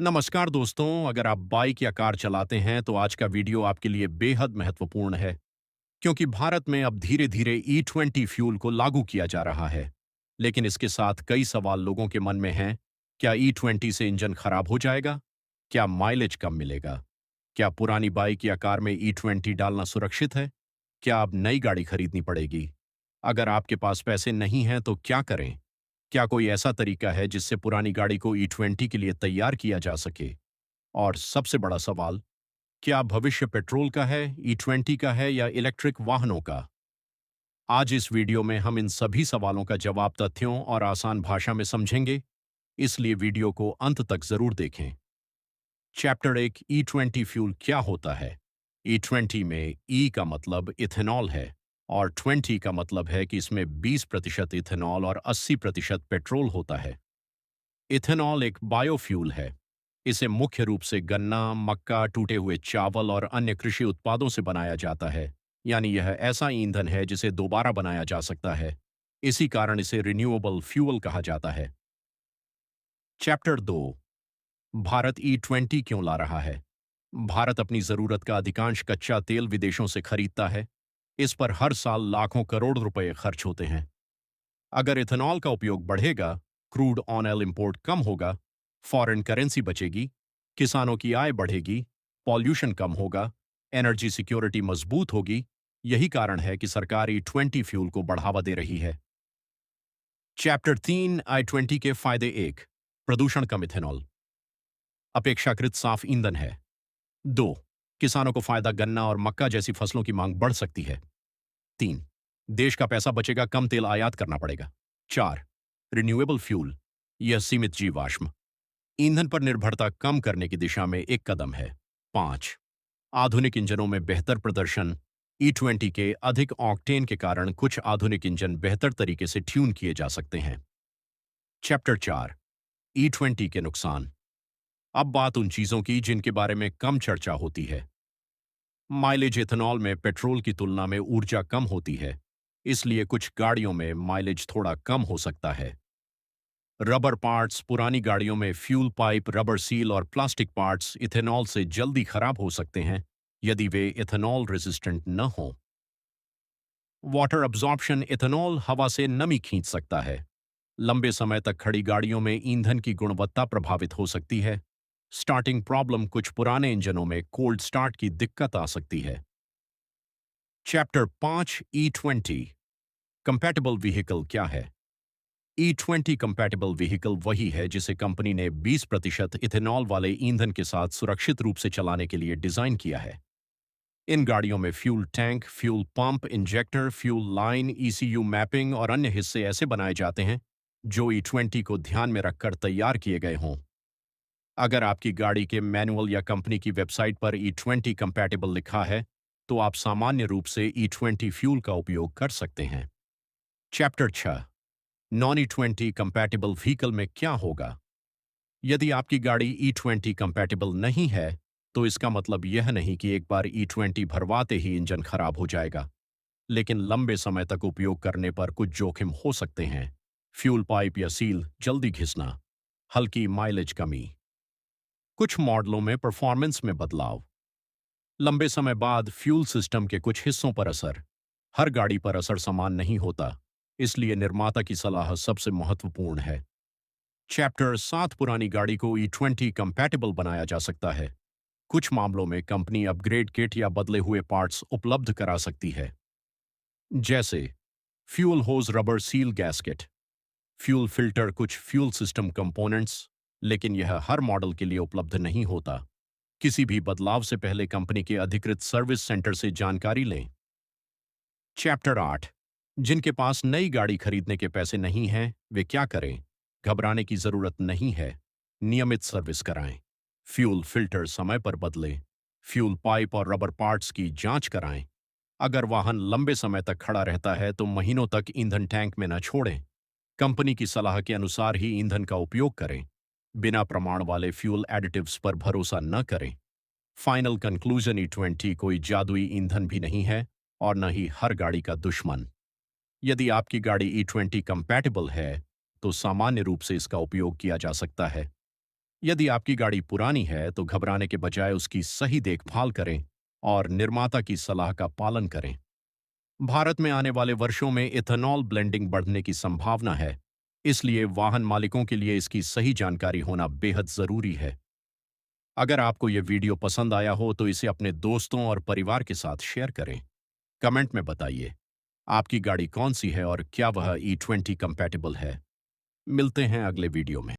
नमस्कार दोस्तों, अगर आप बाइक या कार चलाते हैं तो आज का वीडियो आपके लिए बेहद महत्वपूर्ण है क्योंकि भारत में अब धीरे-धीरे ई-20 फ्यूल को लागू किया जा रहा है। लेकिन इसके साथ कई सवाल लोगों के मन में हैं। क्या ई-20 से इंजन खराब हो जाएगा? क्या माइलेज कम मिलेगा? क्या पुरानी बाइक या कार में ई-20 डालना सुरक्षित है? क्या अब नई गाड़ी खरीदनी पड़ेगी? अगर आपके पास पैसे नहीं हैं तो क्या करें? क्या कोई ऐसा तरीका है जिससे पुरानी गाड़ी को ई-20 के लिए तैयार किया जा सके? और सबसे बड़ा सवाल, क्या भविष्य पेट्रोल का है, ई-20 का है या इलेक्ट्रिक वाहनों का? आज इस वीडियो में हम इन सभी सवालों का जवाब तथ्यों और आसान भाषा में समझेंगे, इसलिए वीडियो को अंत तक जरूर देखें। चैप्टर 1, ई-20 फ्यूल क्या होता है? ई-20 में ई का मतलब इथेनॉल है और 20 का मतलब है कि इसमें 20% इथेनॉल और 80% पेट्रोल होता है। इथेनॉल एक बायोफ्यूल है। इसे मुख्य रूप से गन्ना, मक्का, टूटे हुए चावल और अन्य कृषि उत्पादों से बनाया जाता है। यानी यह ऐसा ईंधन है जिसे दोबारा बनाया जा सकता है। इसी कारण इसे रिन्यूएबल फ्यूल कहा जाता है। चैप्टर 2, भारत ई-20 क्यों ला रहा है? भारत अपनी जरूरत का अधिकांश कच्चा तेल विदेशों से खरीदता है। इस पर हर साल लाखों करोड़ रुपए खर्च होते हैं। अगर इथेनॉल का उपयोग बढ़ेगा, क्रूड ऑन ऑयल इंपोर्ट कम होगा, फॉरेन करेंसी बचेगी, किसानों की आय बढ़ेगी, पॉल्यूशन कम होगा, एनर्जी सिक्योरिटी मजबूत होगी। यही कारण है कि सरकार ई-20 फ्यूल को बढ़ावा दे रही है। चैप्टर 3, आई-20 के फायदे। 1, प्रदूषण कम। इथेनॉल अपेक्षाकृत साफ ईंधन है। 2, किसानों को फायदा, गन्ना और मक्का जैसी फसलों की मांग बढ़ सकती है। 3, देश का पैसा बचेगा, कम तेल आयात करना पड़ेगा। 4, रिन्यूएबल फ्यूल, यह सीमित जीवाश्म ईंधन पर निर्भरता कम करने की दिशा में एक कदम है। 5, आधुनिक इंजनों में बेहतर प्रदर्शन, ई-20 के अधिक ऑक्टेन के कारण कुछ आधुनिक इंजन बेहतर तरीके से ट्यून किए जा सकते हैं। चैप्टर 4, ई-20 के नुकसान। अब बात उन चीजों की जिनके बारे में कम चर्चा होती है। माइलेज, इथेनॉल में पेट्रोल की तुलना में ऊर्जा कम होती है, इसलिए कुछ गाड़ियों में माइलेज थोड़ा कम हो सकता है। रबर पार्ट्स, पुरानी गाड़ियों में फ्यूल पाइप, रबर सील और प्लास्टिक पार्ट्स इथेनॉल से जल्दी खराब हो सकते हैं यदि वे इथेनॉल रेजिस्टेंट न हों। वाटर अब्जॉर्प्शन, इथेनॉल हवा से नमी खींच सकता है। लंबे समय तक खड़ी गाड़ियों में ईंधन की गुणवत्ता प्रभावित हो सकती है। स्टार्टिंग प्रॉब्लम, कुछ पुराने इंजनों में कोल्ड स्टार्ट की दिक्कत आ सकती है। चैप्टर 5, ई-20 कंपैटिबल व्हीकल क्या है? ई-20 कंपैटिबल व्हीकल वही है जिसे कंपनी ने 20% इथेनॉल वाले ईंधन के साथ सुरक्षित रूप से चलाने के लिए डिजाइन किया है। इन गाड़ियों में fuel tank, fuel pump, injector, fuel line, ECU mapping और अन्य हिस्से ऐसे बनाए जाते हैं जो ई-20 को ध्यान में रखकर तैयार किए गए हों। अगर आपकी गाड़ी के मैनुअल या कंपनी की वेबसाइट पर ई-20 कंपैटिबल लिखा है, तो आप सामान्य रूप से ई-20 फ्यूल का उपयोग कर सकते हैं। चैप्टर 6, नॉन ई-20 कंपैटिबल व्हीकल में क्या होगा? यदि आपकी गाड़ी ई-20 कंपैटिबल नहीं है, तो इसका मतलब यह नहीं कि एक बार ई-20 भरवाते ही इंजन खराब हो जाएगा, लेकिन लंबे समय तक उपयोग करने पर कुछ जोखिम हो सकते हैं। फ्यूल पाइप या सील जल्दी घिसना, हल्की माइलेज कमी, कुछ मॉडलों में परफॉर्मेंस में बदलाव, लंबे समय बाद फ्यूल सिस्टम के कुछ हिस्सों पर असर। हर गाड़ी पर असर समान नहीं होता, इसलिए निर्माता की सलाह सबसे महत्वपूर्ण है। चैप्टर 7, पुरानी गाड़ी को ई-20 कंपैटिबल बनाया जा सकता है। कुछ मामलों में कंपनी अपग्रेड किट या बदले हुए पार्ट्स उपलब्ध करा सकती है, जैसे fuel hose, rubber seal gasket, fuel filter, कुछ फ्यूल सिस्टम कंपोनेंट्स, लेकिन यह हर मॉडल के लिए उपलब्ध नहीं होता। किसी भी बदलाव से पहले कंपनी के अधिकृत सर्विस सेंटर से जानकारी लें। चैप्टर 8, जिनके पास नई गाड़ी खरीदने के पैसे नहीं हैं, वे क्या करें? घबराने की जरूरत नहीं है। नियमित सर्विस कराएं, फ्यूल फिल्टर समय पर बदलें, फ्यूल पाइप और रबर पार्ट्स की जांच कराएं। अगर वाहन लंबे समय तक खड़ा रहता है तो महीनों तक ईंधन टैंक में न छोड़ें। कंपनी की सलाह के अनुसार ही ईंधन का उपयोग करें। बिना प्रमाण वाले फ्यूल एडिटिव्स पर भरोसा न करें। फाइनल कंक्लूजन, ई-20 कोई जादुई ईंधन भी नहीं है और न ही हर गाड़ी का दुश्मन। यदि आपकी गाड़ी ई-20 कंपैटिबल है, तो सामान्य रूप से इसका उपयोग किया जा सकता है। यदि आपकी गाड़ी पुरानी है तो घबराने के बजाय उसकी सही देखभाल करें और निर्माता की सलाह का पालन करें। भारत में आने वाले वर्षों में इथेनॉल ब्लेंडिंग बढ़ने की संभावना है, इसलिए वाहन मालिकों के लिए इसकी सही जानकारी होना बेहद जरूरी है। अगर आपको यह वीडियो पसंद आया हो तो इसे अपने दोस्तों और परिवार के साथ शेयर करें। कमेंट में बताइए, आपकी गाड़ी कौन सी है और क्या वह E20 कंपैटिबल है। मिलते हैं अगले वीडियो में।